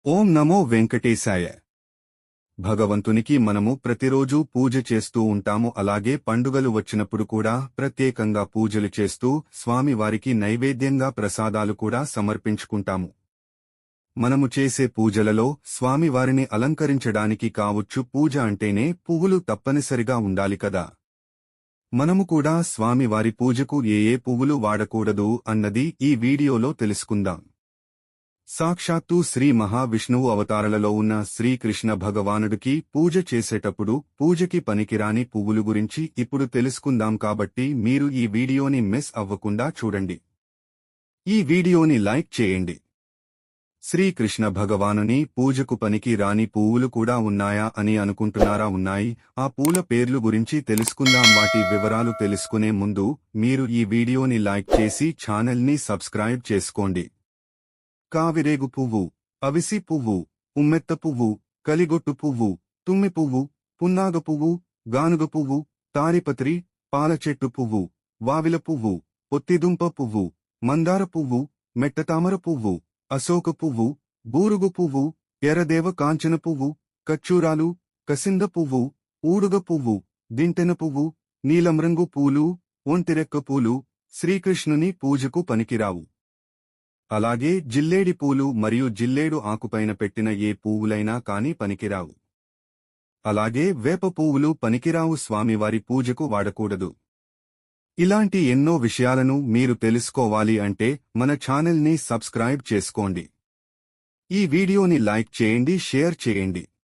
ఓం నమో వెంకటేశాయ. భగవంతునికి మనము ప్రతిరోజూ పూజ చేస్తూ ఉంటాము. అలాగే పండుగలు వచ్చినప్పుడు కూడా ప్రత్యేకంగా పూజలు చేస్తూ స్వామివారికి నైవేద్యంగా ప్రసాదాలు కూడా సమర్పించుకుంటాము. మనము చేసే పూజలలో స్వామివారిని అలంకరించడానికి కావచ్చు. పూజ అంటేనే పువ్వులు తప్పనిసరిగా ఉండాలి కదా. మనము కూడా స్వామివారి పూజకు ఏ పువ్వులు వాడకూడదు అన్నది ఈ వీడియోలో తెలుసుకుందాం. సాక్షాత్తు శ్రీ మహావిష్ణువు అవతారాలలో ఉన్న శ్రీకృష్ణ భగవానుడికి పూజ చేసేటప్పుడు పూజకి పనికిరాని పువ్వులు గురించి ఇప్పుడు తెలుసుకుందాం. కాబట్టి మీరు ఈ వీడియోని మిస్ అవ్వకుండా చూడండి. ఈ వీడియోని లైక్ చేయండి. శ్రీకృష్ణ భగవానుని పూజకు పనికి రాని పువ్వులు కూడా ఉన్నాయా అని అనుకుంటున్నారా? ఉన్నాయి. ఆ పూల పేర్లు గురించి తెలుసుకుందాం. వాటి వివరాలు తెలుసుకునే ముందు మీరు ఈ వీడియోని లైక్ చేసి ఛానల్ని సబ్స్క్రైబ్ చేసుకోండి. కావిరేగు పువ్వు, అవిసి పువ్వు, ఉమ్మెత్త పువ్వు, కలిగొట్టు పువ్వు, తుమ్మి పువ్వు, పున్నాగ పువ్వు, గానుగ పువ్వు, తారిపత్రి, పాలచెట్టు పువ్వు, వావిల పువ్వు, పొత్తిదుంప పువ్వు, మందార పువ్వు, మెట్టతామర పువ్వు, అశోక పువ్వు, బూరుగు పువ్వు, ఎర్రదేవ కాంచన పువ్వు, కచ్చూరాలు, కసింద పువ్వు, ఊడుగ పువ్వు, దింటెన పువ్వు, నీలంరంగు పూలు, ఒంటిరెక్క పూలు శ్రీకృష్ణుని పూజకు పనికిరావు. అలాగే జిల్లేడి పూలు మరియు జిల్లేడు ఆకుపైన పెట్టిన ఏ పువ్వులైనా కాని పనికిరావు. అలాగే వేప పువ్వులు పనికిరావు. స్వామివారి పూజకు వాడకూడదు. ఇలాంటి ఎన్నో విషయాలను మీరు తెలుసుకోవాలి అంటే మన ఛానల్ని సబ్స్క్రైబ్ చేసుకోండి. ఈ వీడియోని లైక్ చేయండి, షేర్ చేయండి.